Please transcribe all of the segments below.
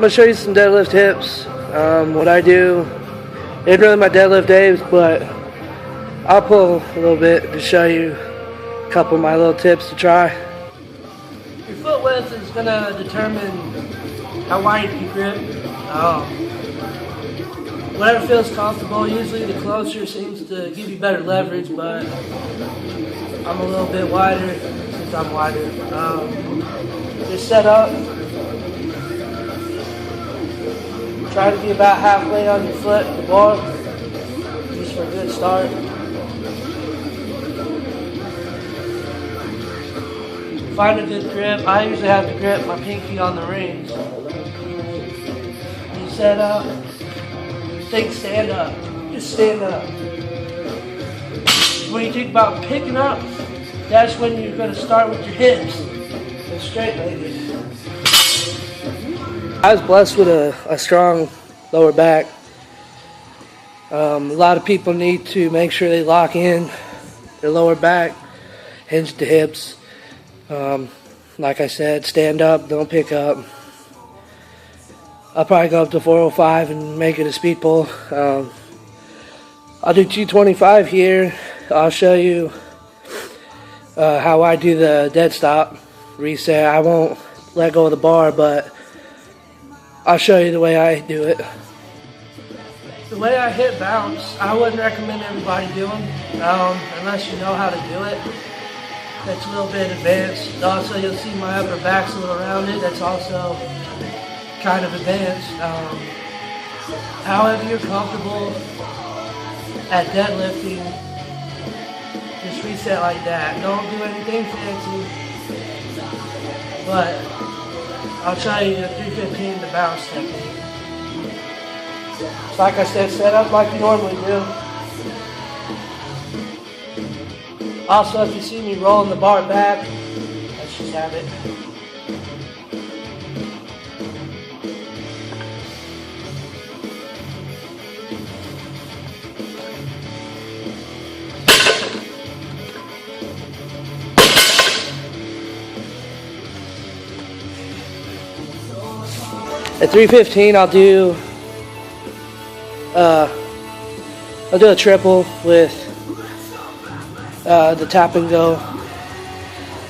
I'm going to show you some deadlift hips. What I do, ain't really my deadlift days, but I'll pull a little bit to show you a couple of my little tips to try. Your foot width is going to determine how wide you grip. Whatever feels comfortable. Usually the closer seems to give you better leverage, but I'm a little bit wider since I'm wider. Just set up. Try to be about halfway on your foot, the bar, just for a good start. Find a good grip. I usually have to grip my pinky on the rings. You set up. Think stand up. Just stand up. When you think about picking up, that's when you're going to start with your hips and straight legged. I was blessed with a strong lower back. A lot of people need to make sure they lock in their lower back, hinge the hips. Like I said, stand up, don't pick up. I'll probably go up to 405 and make it a speed pull. I'll do 225 here. I'll show you how I do the dead stop reset. I won't let go of the bar, but I'll show you the way I do it. The way I hit bounce, I wouldn't recommend everybody doing, unless you know how to do it. That's a little bit advanced. Also, you'll see my upper back's a little rounded. That's also kind of advanced. However you're comfortable at deadlifting, just reset like that. Don't do anything fancy, but I'll try you the 315, the bounce technique. Like I said, set up like you normally do. Also, if you see me rolling the bar back, let's just have it. At 315, I'll do a triple with the tap and go.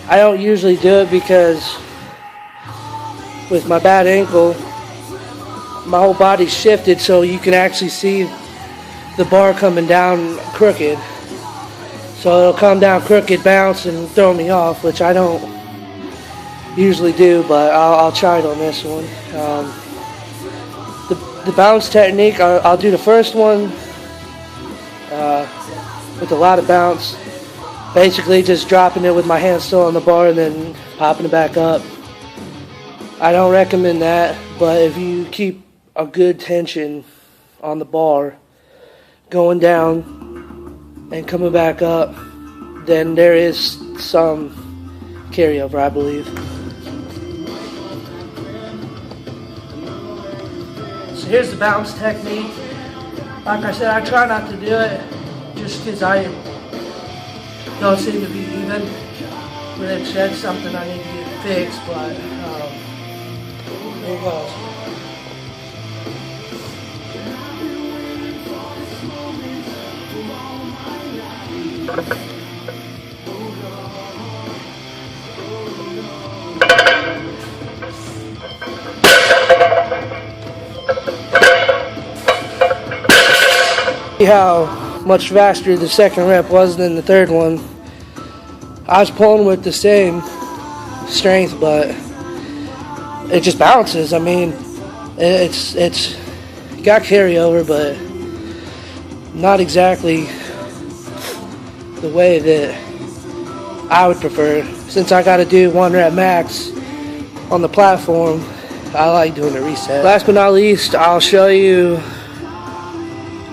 I don't usually do it because with my bad ankle, my whole body's shifted, so you can actually see the bar coming down crooked. So it'll come down crooked, bounce, and throw me off, which I don't usually do, but I'll try it on this one. The bounce technique, I'll do the first one with a lot of bounce. Basically just dropping it with my hand still on the bar and then popping it back up. I don't recommend that, but if you keep a good tension on the bar, going down and coming back up, then there is some carryover, I believe. So here's the bounce technique. Like I said, I try not to do it just because I don't seem to be even with it. That's something I need to get fixed, but there it goes. See how much faster the second rep was than the third one. I was pulling with the same strength, but it just bounces. I mean, it's got carryover, but not exactly the way that I would prefer. Since I got to do 1 rep max on the platform, I like doing a reset. Last but not least, I'll show you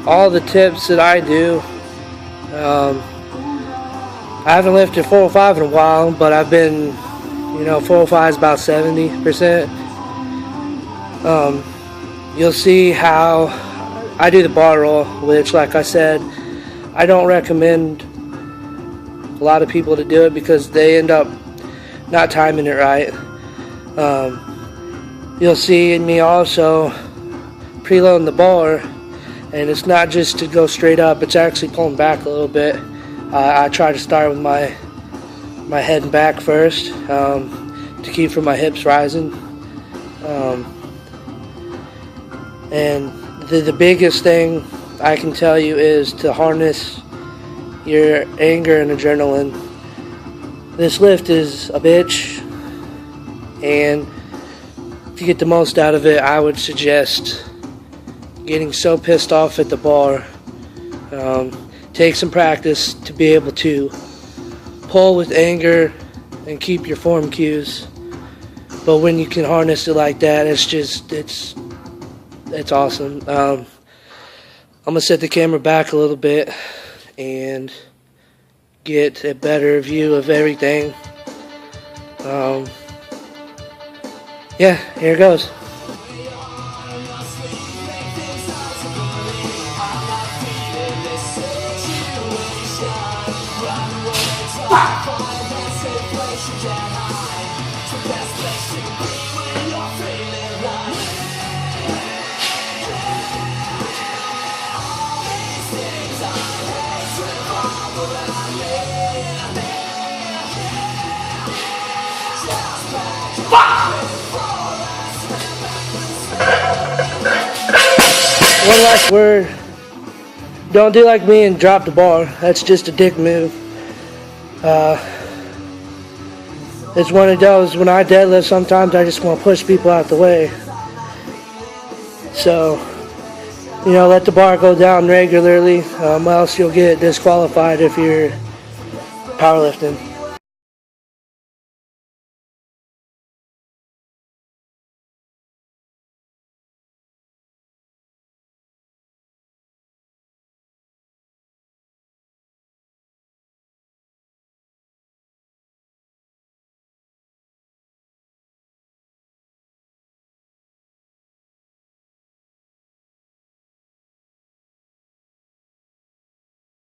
all the tips that I do. I haven't lifted 405 in a while, but I've been, 405 is about 70%. You'll see how I do the bar roll, which, like I said, I don't recommend a lot of people to do it because they end up not timing it right. you'll see me also preloading the bar, and it's not just to go straight up, it's actually pulling back a little bit. I try to start with my head and back first, to keep from my hips rising. And the biggest thing I can tell you is to harness your anger and adrenaline. This lift is a bitch, and to get the most out of it, I would suggest getting so pissed off at the bar. Take some practice to be able to pull with anger and keep your form cues. But when you can harness it like that, it's awesome. I'm gonna set the camera back a little bit and get a better view of everything. Yeah, here it goes. One last word. Don't do like me and drop the bar. That's just a dick move. It's one of those, when I deadlift, sometimes I just want to push people out the way. So, let the bar go down regularly, else you'll get disqualified if you're powerlifting.